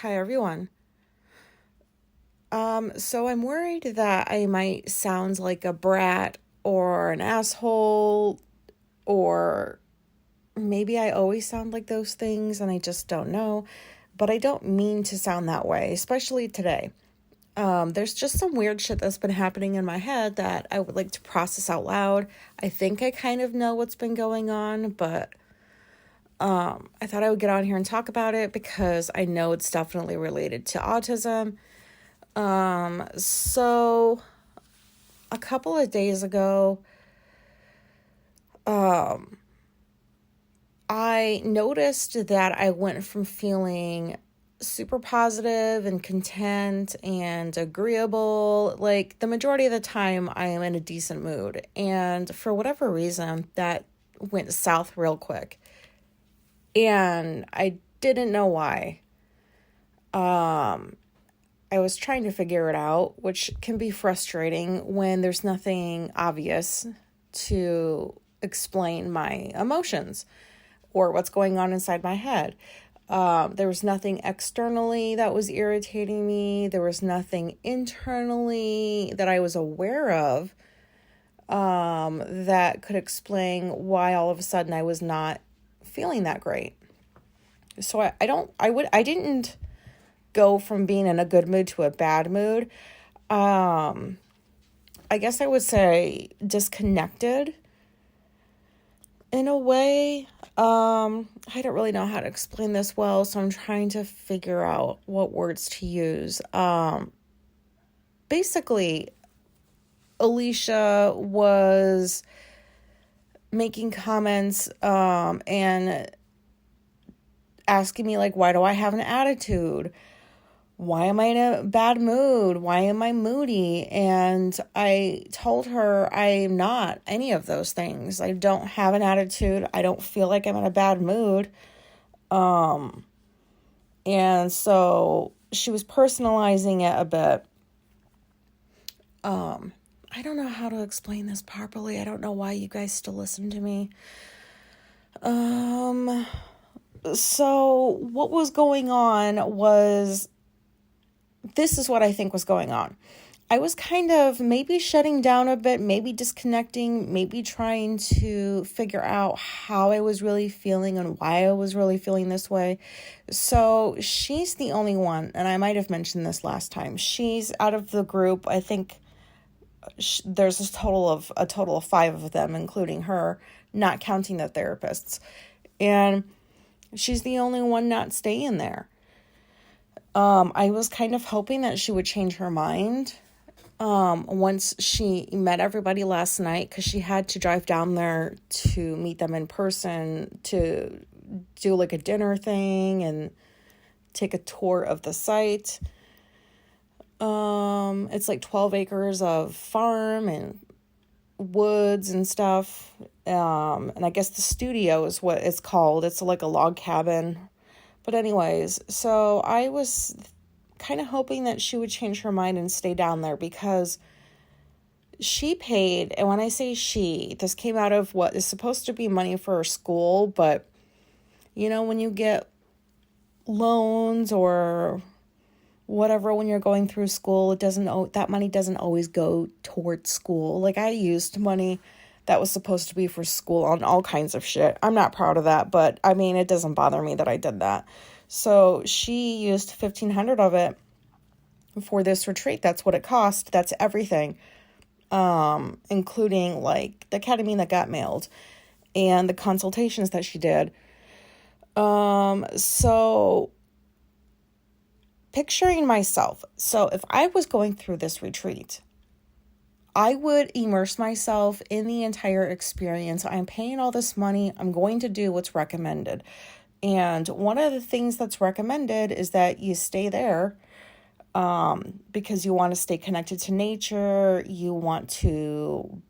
Hi, everyone. So I'm worried that I might sound like a brat or an asshole, or maybe I always sound like those things and I just don't know. But I don't mean to sound that way, especially today. There's just some weird shit that's been happening in my head that I would like to process out loud. I think I kind of know what's been going on, but I thought I would get on here and talk about it because I know it's definitely related to autism. So a couple of days ago, I noticed that I went from feeling super positive and content and agreeable. Like the majority of the time, I am in a decent mood. And for whatever reason, that went south real quick. And I didn't know why. I was trying to figure it out, which can be frustrating when there's nothing obvious to explain my emotions or what's going on inside my head. There was nothing externally that was irritating me. There was nothing internally that I was aware of that could explain why all of a sudden I was not feeling that great. So I didn't go from being in a good mood to a bad mood. I guess I would say disconnected in a way. I don't really know how to explain this well, so I'm trying to figure out what words to use. Basically, Alicia was making comments and asking me, like, why do I have an attitude? Why am I in a bad mood? Why am I moody? And I told her I'm not any of those things. I don't have an attitude. I don't feel like I'm in a bad mood. And so she was personalizing it a bit. I don't know how to explain this properly. I don't know why you guys still listen to me. So what was going on was, this is what I think was going on. I was kind of maybe shutting down a bit, maybe disconnecting, maybe trying to figure out how I was really feeling and why I was really feeling this way. So she's the only one, and I might have mentioned this last time. She's out of the group. I think there's a total of 5 of them, including her, not counting the therapists. And she's the only one not staying there. I was kind of hoping that she would change her mind once she met everybody last night, because she had to drive down there to meet them in person to do like a dinner thing and take a tour of the site. It's like 12 acres of farm and woods and stuff. And I guess the studio is what it's called. It's like a log cabin. But anyways, so I was kind of hoping that she would change her mind and stay down there, because she paid, and when I say she, this came out of what is supposed to be money for her school, but you know, when you get loans or whatever when you're going through school, that money doesn't always go towards school. Like, I used money that was supposed to be for school on all kinds of shit. I'm not proud of that, but I mean, it doesn't bother me that I did that. So she used $1,500 of it for this retreat. That's what it cost. That's everything, including like the ketamine that got mailed and the consultations that she did. So picturing myself. So if I was going through this retreat, I would immerse myself in the entire experience. I'm paying all this money. I'm going to do what's recommended. And one of the things that's recommended is that you stay there because you want to stay connected to nature. You want to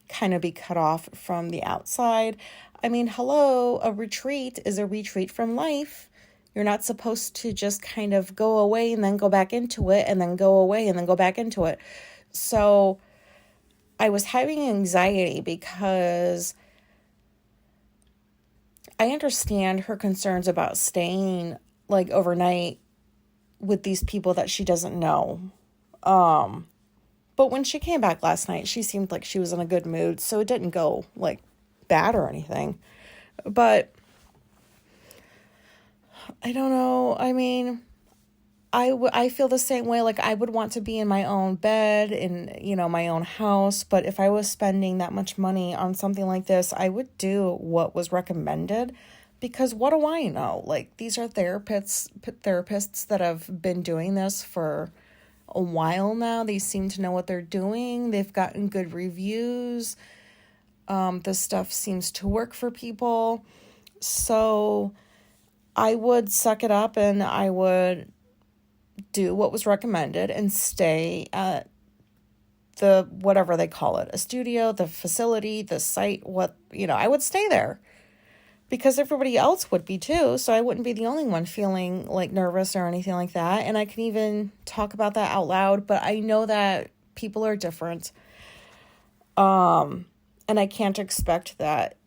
kind of be cut off from the outside. I mean, hello, a retreat is a retreat from life. You're not supposed to just kind of go away and then go back into it, and then go away and then go back into it. So I was having anxiety because I understand her concerns about staying like overnight with these people that she doesn't know. But when she came back last night, she seemed like she was in a good mood, so it didn't go, like, bad or anything. But I don't know. I mean, I feel the same way. Like, I would want to be in my own bed, in, my own house. But if I was spending that much money on something like this, I would do what was recommended. Because what do I know? Like, these are therapists that have been doing this for a while now. They seem to know what they're doing. They've gotten good reviews. This stuff seems to work for people. So I would suck it up and I would do what was recommended and stay at the, whatever they call it, a studio, the facility, the site, I would stay there because everybody else would be too. So I wouldn't be the only one feeling like nervous or anything like that. And I can even talk about that out loud, but I know that people are different. And I can't expect that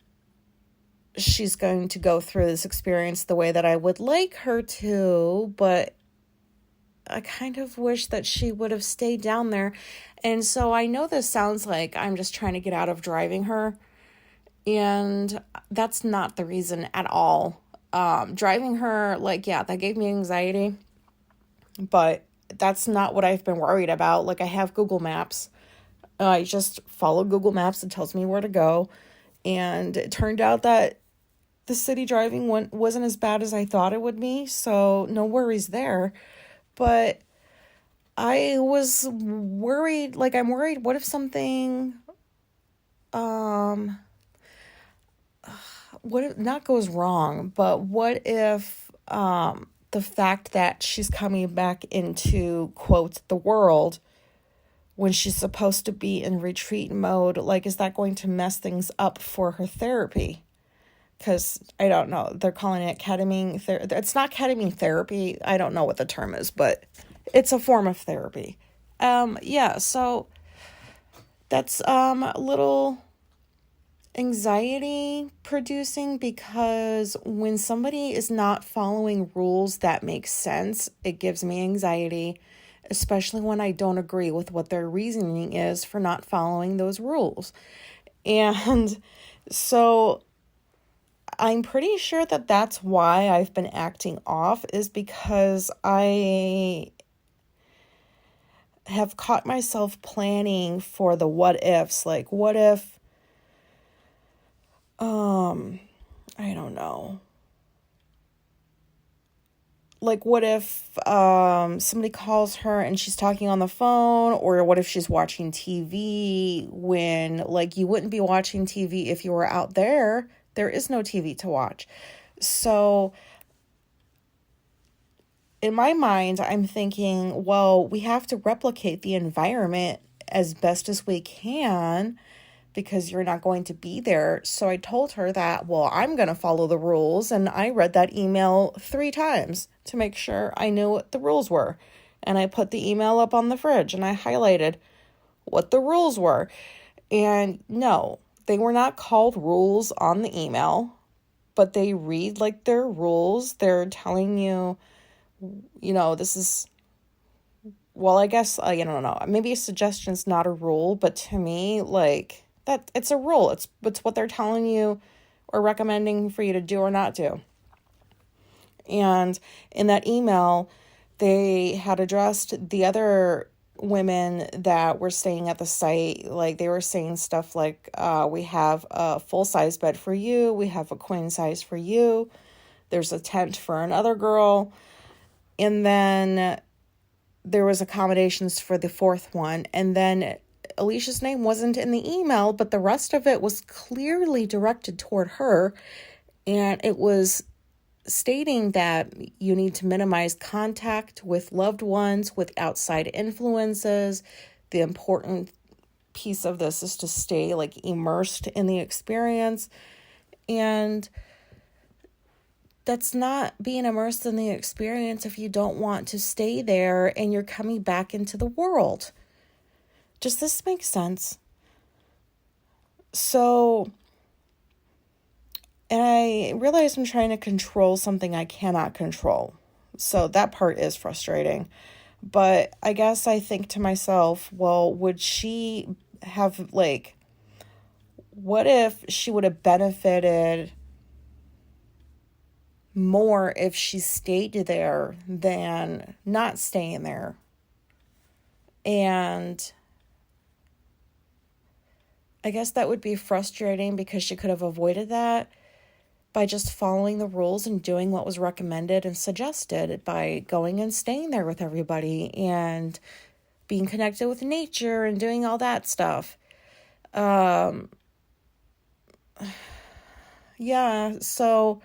she's going to go through this experience the way that I would like her to, but I kind of wish that she would have stayed down there. And so I know this sounds like I'm just trying to get out of driving her, and that's not the reason at all. Driving her, that gave me anxiety, but that's not what I've been worried about. Like, I have Google Maps. I just follow Google Maps. It tells me where to go. And it turned out that the city driving wasn't as bad as I thought it would be. So no worries there. But I was worried, I'm worried, what if something, what if not goes wrong, but what if, the fact that she's coming back into, quote, the world when she's supposed to be in retreat mode, is that going to mess things up for her therapy? Because I don't know, they're calling it ketamine. It's not ketamine therapy. I don't know what the term is, but it's a form of therapy. So that's a little anxiety producing, because when somebody is not following rules that make sense, it gives me anxiety, especially when I don't agree with what their reasoning is for not following those rules. And so I'm pretty sure that that's why I've been acting off, is because I have caught myself planning for the what ifs. Like, what if, I don't know. Like, what if somebody calls her and she's talking on the phone, or what if she's watching TV when, you wouldn't be watching TV if you were out there. There is no TV to watch. So in my mind, I'm thinking, well, we have to replicate the environment as best as we can because you're not going to be there. So I told her that, well, I'm going to follow the rules. And I read that email 3 times to make sure I knew what the rules were. And I put the email up on the fridge and I highlighted what the rules were. And no, they were not called rules on the email, but they read like they're rules. They're telling you, this is, well, I guess, I don't know, maybe a suggestion is not a rule, but to me, that it's a rule. It's what they're telling you or recommending for you to do or not do. And in that email, they had addressed the other women that were staying at the site. They were saying stuff like, we have a full-size bed for you, we have a queen size for you, there's a tent for another girl, and then there was accommodations for the 4th one. And then Alicia's name wasn't in the email, but the rest of it was clearly directed toward her, and it was stating that you need to minimize contact with loved ones, with outside influences. The important piece of this is to stay immersed in the experience. And that's not being immersed in the experience if you don't want to stay there and you're coming back into the world. Does this make sense? So, and I realize I'm trying to control something I cannot control. So that part is frustrating. But I guess I think to myself, well, would she have, like, what if she would have benefited more if she stayed there than not staying there? And I guess that would be frustrating because she could have avoided that by just following the rules and doing what was recommended and suggested, by going and staying there with everybody and being connected with nature and doing all that stuff. Yeah, so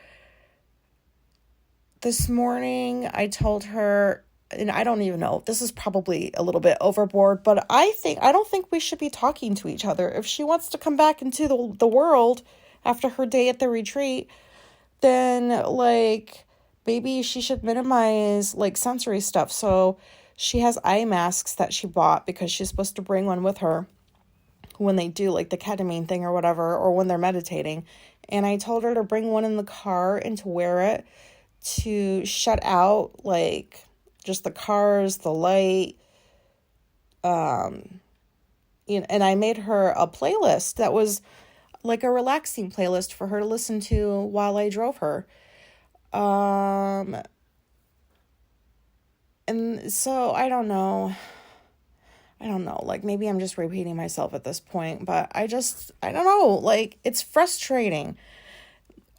this morning I told her, and I don't even know, this is probably a little bit overboard, but I don't think we should be talking to each other. If she wants to come back into the world after her day at the retreat, then, like, maybe she should minimize, like, sensory stuff. So she has eye masks that she bought because she's supposed to bring one with her when they do, like, the ketamine thing or whatever, or when they're meditating. And I told her to bring one in the car and to wear it to shut out, like, just the cars, the light. And I made her a playlist that was like a relaxing playlist for her to listen to while I drove her. And so I don't know, like, maybe I'm just repeating myself at this point, but I don't know, like, it's frustrating.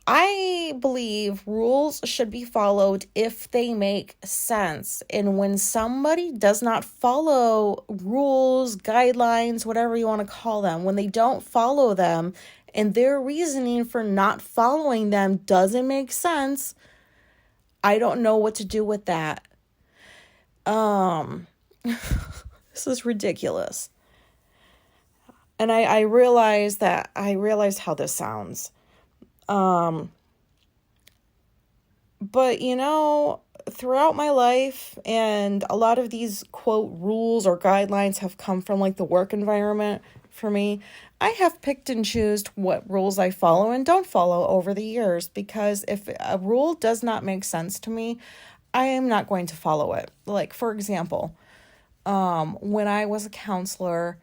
I believe rules should be followed if they make sense. And when somebody does not follow rules, guidelines, whatever you want to call them, when they don't follow them and their reasoning for not following them doesn't make sense, I don't know what to do with that. This is ridiculous. And I realized how this sounds. But, throughout my life, and a lot of these, quote, rules or guidelines have come from, like, the work environment for me. I have picked and chosen what rules I follow and don't follow over the years, because if a rule does not make sense to me, I am not going to follow it. Like, for example, when I was a counselor,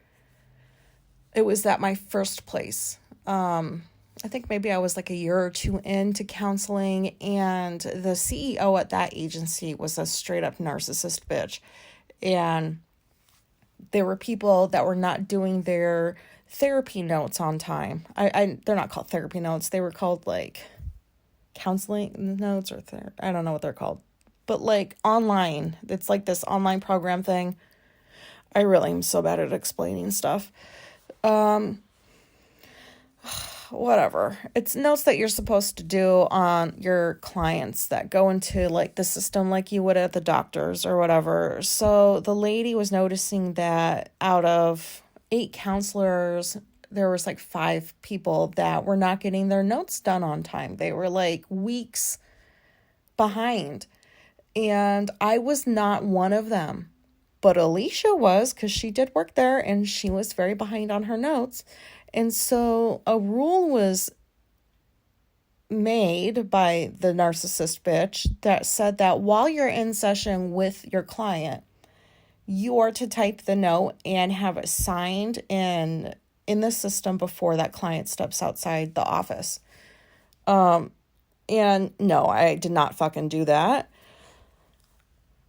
it was at my first place. I think maybe I was like a year or two into counseling, and the CEO at that agency was a straight up narcissist bitch. And there were people that were not doing their therapy notes on time. They're not called therapy notes. They were called, like, counseling notes, or I don't know what they're called. But, like, online. It's like this online program thing. I really am so bad at explaining stuff. Whatever. It's notes that you're supposed to do on your clients that go into, like, the system like you would at the doctor's or whatever. So the lady was noticing that out of 8 counselors, there was like 5 people that were not getting their notes done on time. They were, like, weeks behind. And I was not one of them. But Alicia was, because she did work there and she was very behind on her notes. And so a rule was made by the narcissist bitch that said that while you're in session with your client, you are to type the note and have it signed in the system before that client steps outside the office. And no, I did not fucking do that.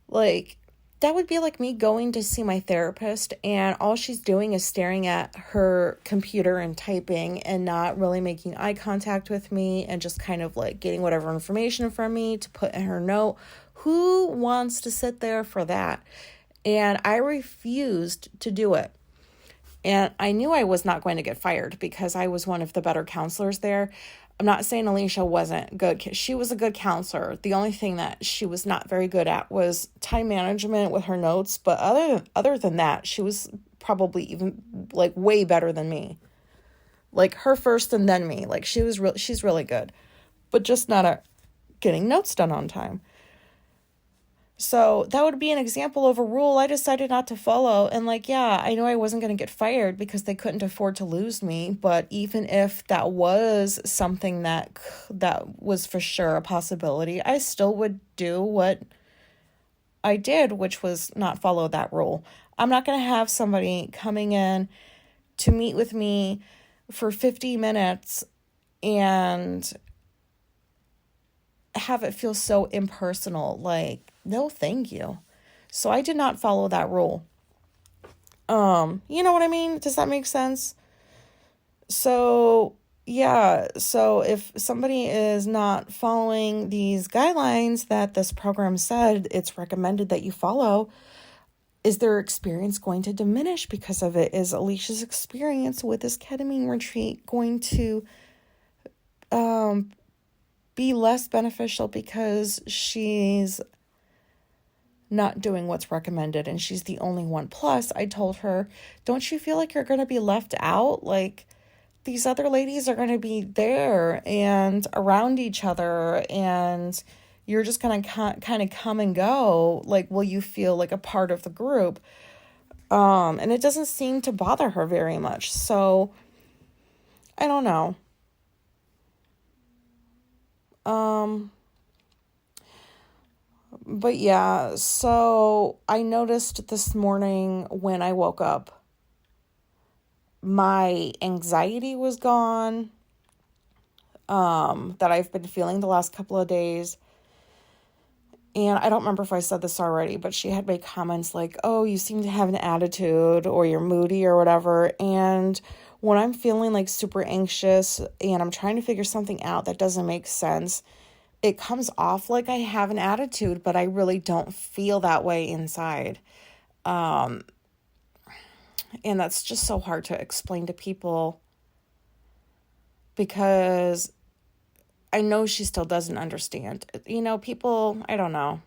Like, that would be like me going to see my therapist and all she's doing is staring at her computer and typing and not really making eye contact with me and just kind of, like, getting whatever information from me to put in her note. Who wants to sit there for that? And I refused to do it. And I knew I was not going to get fired because I was one of the better counselors there. I'm not saying Alicia wasn't good. She was a good counselor. The only thing that she was not very good at was time management with her notes. But other than that, she was probably even, like, way better than me. Like, her first and then me. Like, she's really good. But just not at getting notes done on time. So that would be an example of a rule I decided not to follow. And, like, yeah, I know I wasn't going to get fired because they couldn't afford to lose me. But even if that was something that was for sure a possibility, I still would do what I did, which was not follow that rule. I'm not going to have somebody coming in to meet with me for 50 minutes and have it feel so impersonal. Like, no, thank you. So I did not follow that rule. You know what I mean? Does that make sense? So, yeah. So if somebody is not following these guidelines that this program said it's recommended that you follow, is their experience going to diminish because of it? Is Alicia's experience with this ketamine retreat going to be less beneficial because she's not doing what's recommended and she's the only one? Plus, I told her, don't you feel like you're going to be left out? Like, these other ladies are going to be there and around each other, and you're just going to kind of come and go. Like, will you feel like a part of the group? And it doesn't seem to bother her very much. So I don't know. But yeah, so I noticed this morning when I woke up, my anxiety was gone, that I've been feeling the last couple of days. And I don't remember if I said this already, but she had made comments like, oh, you seem to have an attitude, or you're moody or whatever. And when I'm feeling like super anxious and I'm trying to figure something out that doesn't make sense, it comes off like I have an attitude, but I really don't feel that way inside. And that's just so hard to explain to people, because I know she still doesn't understand. You know, people, I don't know.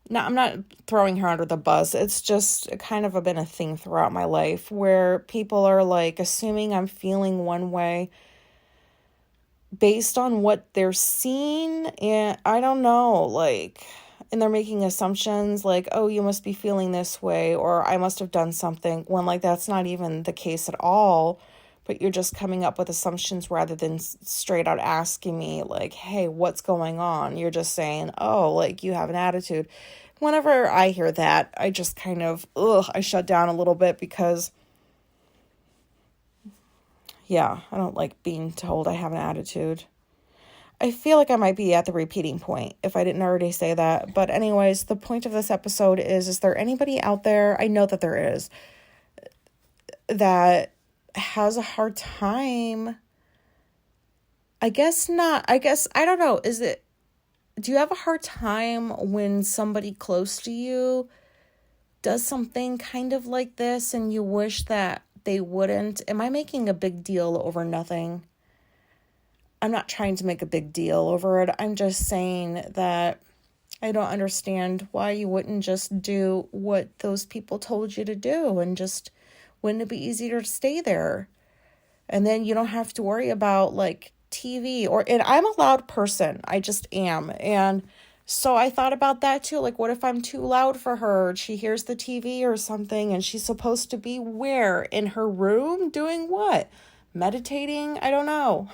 No, I'm not throwing her under the bus. It's just kind of been a thing throughout my life where people are like assuming I'm feeling one way based on what they're seeing. And I don't know, like, and they're making assumptions like, oh, you must be feeling this way, or I must have done something, when like that's not even the case at all. But you're just coming up with assumptions rather than straight out asking me like, hey, what's going on? You're just saying, oh, like you have an attitude. Whenever I hear that, I just kind of, I shut down a little bit, because yeah, I don't like being told I have an attitude. I feel like I might be at the repeating point if I didn't already say that. But anyways, the point of this episode is there anybody out there, I know that there is, that has a hard time? I guess not. I don't know. Do you have a hard time when somebody close to you does something kind of like this and you wish that they wouldn't? Am I making a big deal over nothing? I'm not trying to make a big deal over it. I'm just saying that I don't understand why you wouldn't just do what those people told you to do, and just, wouldn't it be easier to stay there? And then you don't have to worry about like TV and I'm a loud person. I just am. And so I thought about that too. Like, what if I'm too loud for her? She hears the TV or something, and she's supposed to be where? In her room doing what? Meditating? I don't know.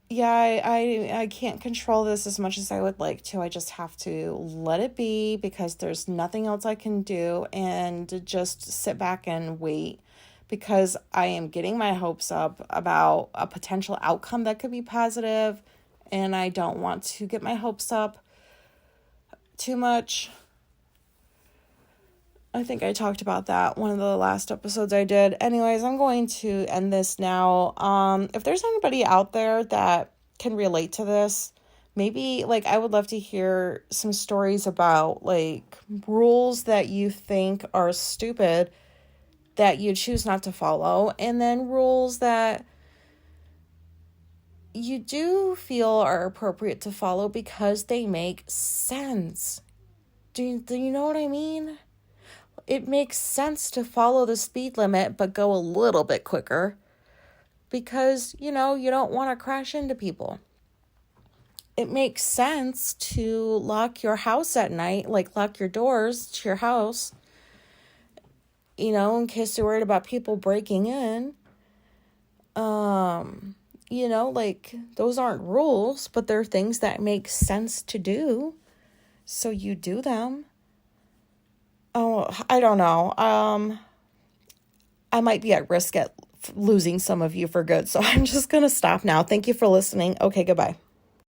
Yeah, I can't control this as much as I would like to. I just have to let it be, because there's nothing else I can do, and just sit back and wait, because I am getting my hopes up about a potential outcome that could be positive, and I don't want to get my hopes up too much. I think I talked about that one of the last episodes I did. Anyways, I'm going to end this now. If there's anybody out there that can relate to this, maybe like I would love to hear some stories about like rules that you think are stupid that you choose not to follow, and then rules that you do feel are appropriate to follow because they make sense. Do you know what I mean? It makes sense to follow the speed limit, but go a little bit quicker, because, you know, you don't want to crash into people. It makes sense to lock your house at night, like lock your doors to your house, you know, in case you're worried about people breaking in. like those aren't rules, but they're things that make sense to do. So you do them. Oh, I don't know. I might be at risk at losing some of you for good. So I'm just going to stop now. Thank you for listening. Okay, goodbye.